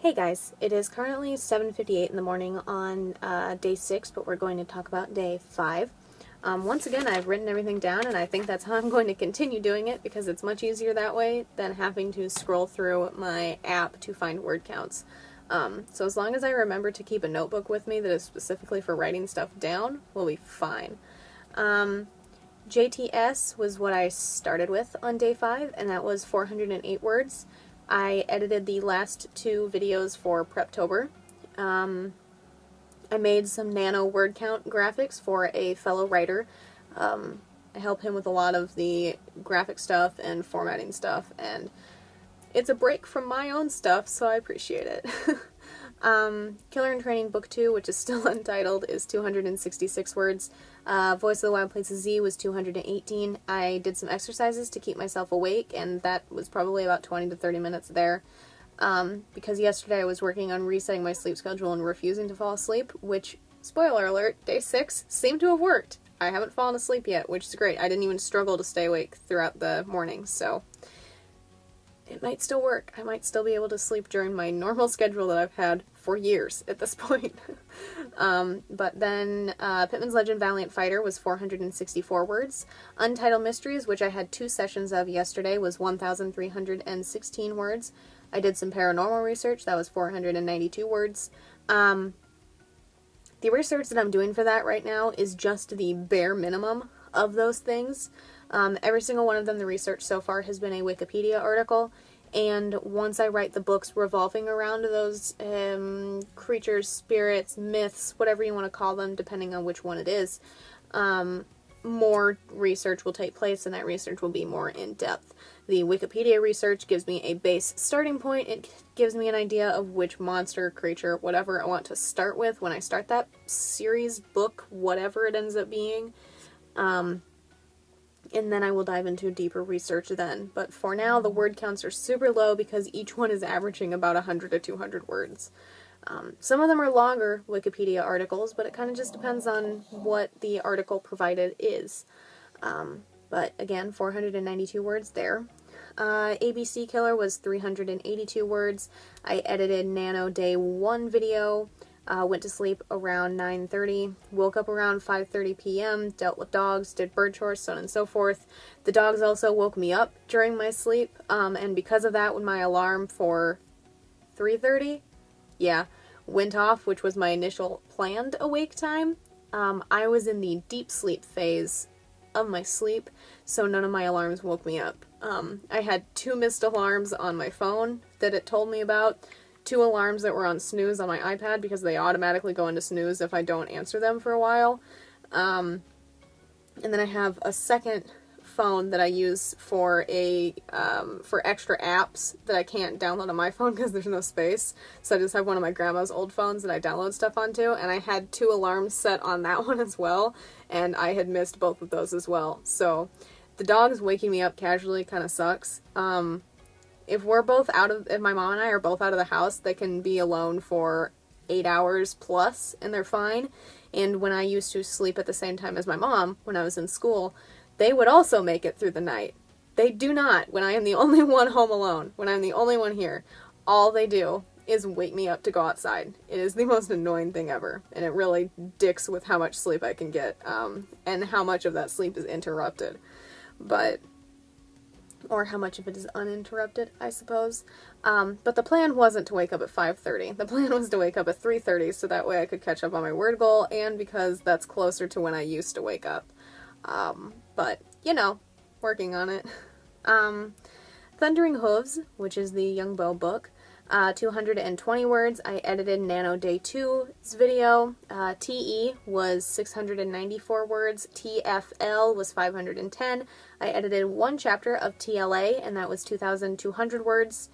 Hey guys, it is currently 7:58 in the morning on day 6, but we're going to talk about day 5. Once again, I've written everything down, and I think that's how I'm going to continue doing it because it's much easier that way than having to scroll through my app to find word counts. So as long as I remember to keep a notebook with me that is specifically for writing stuff down, we'll be fine. JTS was what I started with on day 5, and that was 408 words. I edited the last 2 videos for Preptober. I made some nano word count graphics for a fellow writer. I help him with a lot of the graphic stuff and formatting stuff, and it's a break from my own stuff, so I appreciate it. Killer in Training Book 2, which is still untitled, is 266 words. Voice of the Wild Places Z was 218. I did some exercises to keep myself awake, and that was probably about 20 to 30 minutes there. Because yesterday I was working on resetting my sleep schedule and refusing to fall asleep, which, spoiler alert, day 6 seemed to have worked. I haven't fallen asleep yet, which is great. I didn't even struggle to stay awake throughout the morning, so it might still work. I might still be able to sleep during my normal schedule that I've had for years at this point. But then Pitmans Legend Valiant Fighter was 464 words. Untitled Mysteries, which I had 2 sessions of yesterday, was 1,316 words. I did some paranormal research. That was 492 words. The research that I'm doing for that right now is just the bare minimum of those things. Every single one of them, the research so far, has been a Wikipedia article, and once I write the books revolving around those creatures, spirits, myths, whatever you want to call them, depending on which one it is, more research will take place, and that research will be more in-depth. The Wikipedia research gives me a base starting point. It gives me an idea of which monster, creature, whatever I want to start with when I start that series, book, whatever it ends up being. And then I will dive into deeper research then. But for now, the word counts are super low because each one is averaging about 100 to 200 words. Some of them are longer Wikipedia articles, but it kind of just depends on what the article provided is. But again, 492 words there. ABC Killer was 382 words. I edited Nano Day 1 video. Went to sleep around 9:30, woke up around 5:30 p.m., dealt with dogs, did bird chores, so on and so forth. The dogs also woke me up during my sleep, and because of that, when my alarm for 3:30, went off, which was my initial planned awake time, I was in the deep sleep phase of my sleep, so none of my alarms woke me up. I had 2 missed alarms on my phone that it told me about, 2 alarms that were on snooze on my iPad because they automatically go into snooze if I don't answer them for a while. And then I have a second phone that I use for for extra apps that I can't download on my phone because there's no space. So I just have one of my grandma's old phones that I download stuff onto, and I had 2 alarms set on that one as well, and I had missed both of those as well. So the dogs waking me up casually kind of sucks. If my mom and I are both out of the house, they can be alone for 8 hours plus, and they're fine. And when I used to sleep at the same time as my mom, when I was in school, they would also make it through the night. They do not when I am the only one home alone, when I'm the only one here. All they do is wake me up to go outside. It is the most annoying thing ever, and it really dicks with how much sleep I can get, and how much of that sleep is interrupted. Or how much of it is uninterrupted, I suppose. But the plan wasn't to wake up at 5:30. The plan was to wake up at 3:30 so that way I could catch up on my word goal, and because that's closer to when I used to wake up. But, working on it. Thundering Hooves, which is the Young Bow book, 220 words. I edited Nano Day 2's video. TE was 694 words. TFL was 510. I edited 1 chapter of TLA, and that was 2,200 words.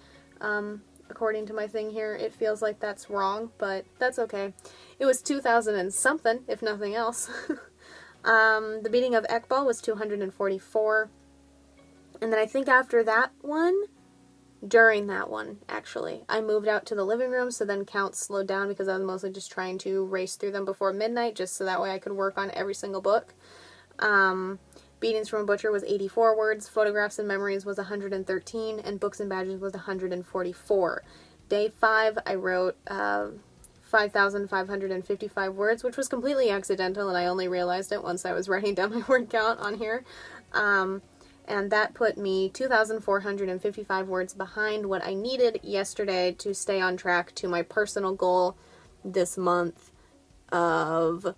According to my thing here, it feels like that's wrong, but that's okay. It was 2,000 and something, if nothing else. The Beating of Ekbal was 244. And then I think after that one, during that one, actually, I moved out to the living room, so then counts slowed down because I was mostly just trying to race through them before midnight, just so that way I could work on every single book. Beatings from a Butcher was 84 words, Photographs and Memories was 113, and Books and Badges was 144. Day 5, I wrote 5,555 words, which was completely accidental, and I only realized it once I was writing down my word count on here. And that put me 2,455 words behind what I needed yesterday to stay on track to my personal goal this month of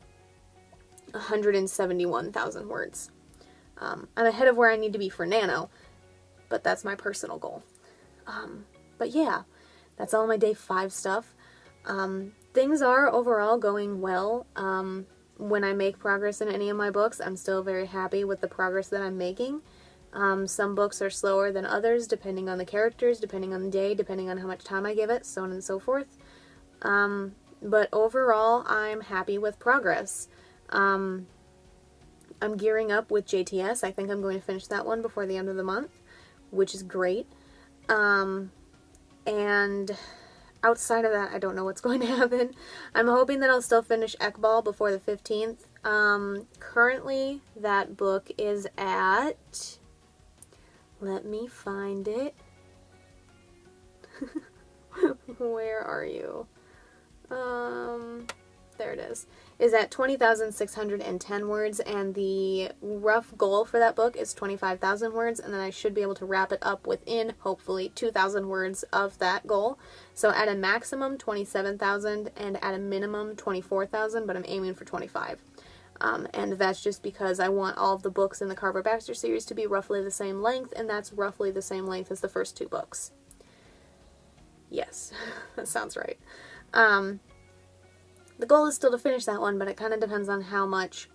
171,000 words. I'm ahead of where I need to be for Nano, but that's my personal goal. But yeah, that's all my day 5 stuff. Things are overall going well. When I make progress in any of my books, I'm still very happy with the progress that I'm making. Some books are slower than others, depending on the characters, depending on the day, depending on how much time I give it, so on and so forth. But overall, I'm happy with progress. I'm gearing up with JTS. I think I'm going to finish that one before the end of the month, which is great. And outside of that, I don't know what's going to happen. I'm hoping that I'll still finish Ekbal before the 15th. Currently, that book is at... Let me find it. Where are you? There it is. Is at 20,610 words, and the rough goal for that book is 25,000 words, and then I should be able to wrap it up within, hopefully, 2,000 words of that goal. So at a maximum, 27,000, and at a minimum, 24,000, but I'm aiming for 25. And that's just because I want all of the books in the Carver Baxter series to be roughly the same length, and that's roughly the same length as the first 2 books. Yes, that sounds right. The goal is still to finish that one, but it kind of depends on how much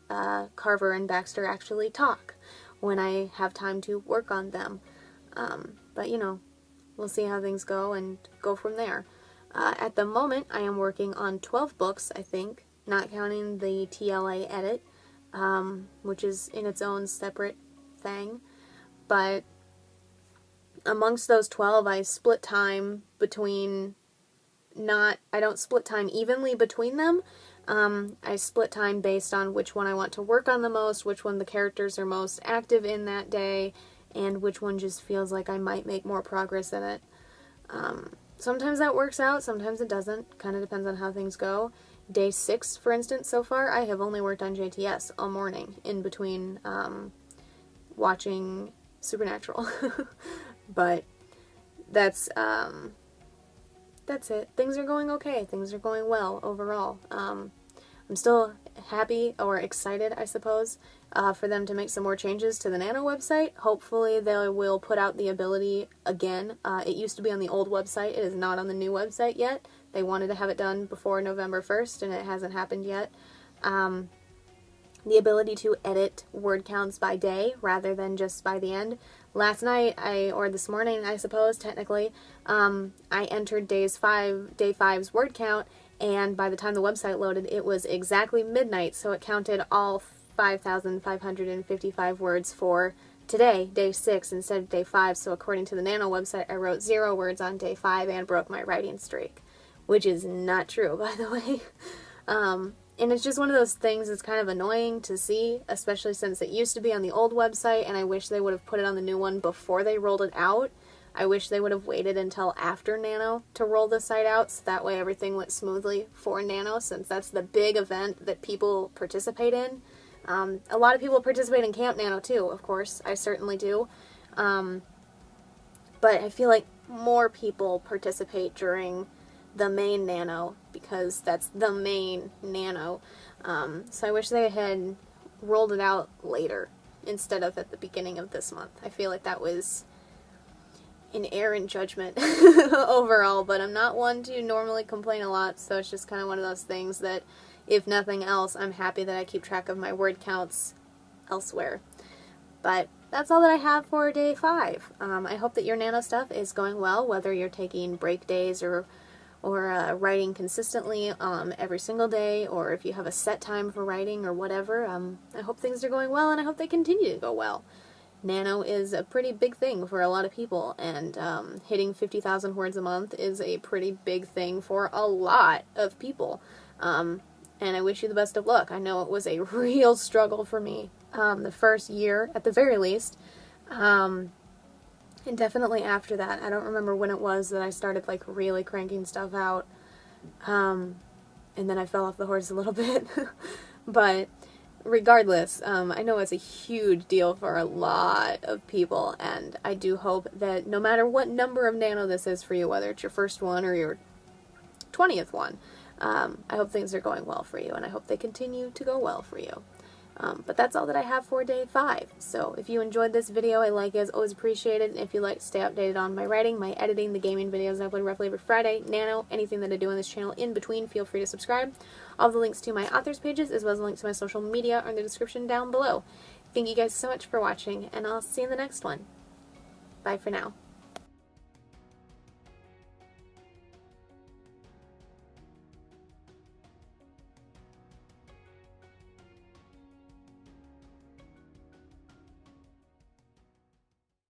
Carver and Baxter actually talk when I have time to work on them. But, you know, we'll see how things go and go from there. At the moment, I am working on 12 books, I think, not counting the TLA edit, which is in its own separate thing. But amongst those 12, I split time between... I don't split time evenly between them. I split time based on which one I want to work on the most, which one the characters are most active in that day, and which one just feels like I might make more progress in it. Sometimes that works out, sometimes it doesn't. Kind of depends on how things go. Day 6, for instance, so far, I have only worked on JTS all morning in between watching Supernatural. But that's it. Things are going okay. Things are going well overall. I'm still happy, or excited, I suppose, for them to make some more changes to the Nano website. Hopefully they will put out the ability again. It used to be on the old website. It is not on the new website yet. They wanted to have it done before November 1st, and it hasn't happened yet. The ability to edit word counts by day rather than just by the end. Last night, or this morning, I suppose, technically, I entered day 5's word count, and by the time the website loaded, it was exactly midnight, so it counted all 5,555 words for today, day 6, instead of day 5, so according to the Nano website, I wrote 0 words on day 5 and broke my writing streak, which is not true, by the way. And it's just one of those things that's kind of annoying to see, especially since it used to be on the old website, and I wish they would have put it on the new one before they rolled it out. I wish they would have waited until after Nano to roll the site out, so that way everything went smoothly for Nano, since that's the big event that people participate in. A lot of people participate in Camp Nano too, of course. I certainly do. But I feel like more people participate during the main Nano, because that's the main Nano. So I wish they had rolled it out later instead of at the beginning of this month. I feel like that was an error in judgment overall, but I'm not one to normally complain a lot, so it's just kind of one of those things that, if nothing else, I'm happy that I keep track of my word counts elsewhere. But that's all that I have for day 5. I hope that your Nano stuff is going well, whether you're taking break days or writing consistently every single day, or if you have a set time for writing or whatever. I hope things are going well, and I hope they continue to go well. Nano is a pretty big thing for a lot of people, and hitting 50,000 words a month is a pretty big thing for a lot of people. And I wish you the best of luck. I know it was a real struggle for me the first year, at the very least. And definitely after that, I don't remember when it was that I started like really cranking stuff out. And then I fell off the horse a little bit. But regardless, I know it's a huge deal for a lot of people, and I do hope that no matter what number of nano this is for you, whether it's your first one or your 20th one, I hope things are going well for you, and I hope they continue to go well for you. But that's all that I have for day 5. So if you enjoyed this video, a like is always appreciated. If you'd like to stay updated on my writing, my editing, the gaming videos I upload roughly every Friday, Nano, anything that I do on this channel in between, feel free to subscribe. All the links to my authors pages, as well as the links to my social media, are in the description down below. Thank you guys so much for watching, and I'll see you in the next one. Bye for now.